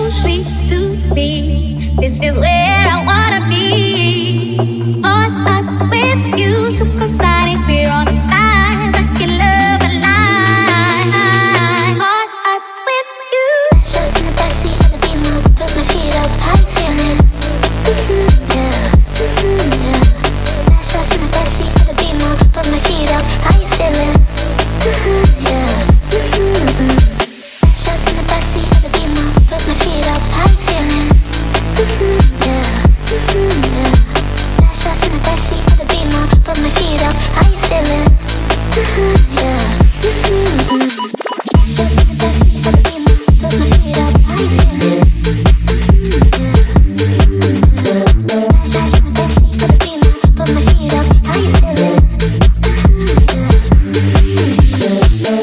so sweet to me. This is where I wanna be. On up with you, supersonic, we're on fire, rockin' love alive. On up with you. Just in the backseat of the Beamer, put my feet up, how you feeling? Yeah, yeah. Just in the backseat of the Beamer, put my feet up, how you feeling? Yeah. Just in the backseat of the Beamer, put my feet up, how you feeling? Yeah, yeah. Just in the backseat of the Beamer, put my feet up, how you feeling? Yeah. Just in the backseat of the Beamer, put my feet up, how you feeling? Just in the backseat of the Beamer, put my feet up, how you feeling?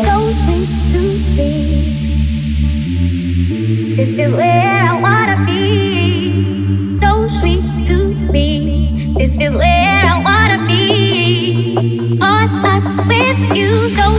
So sweet to me. This is where I wanna be. So sweet to me. This is where I wanna be. On up with you. So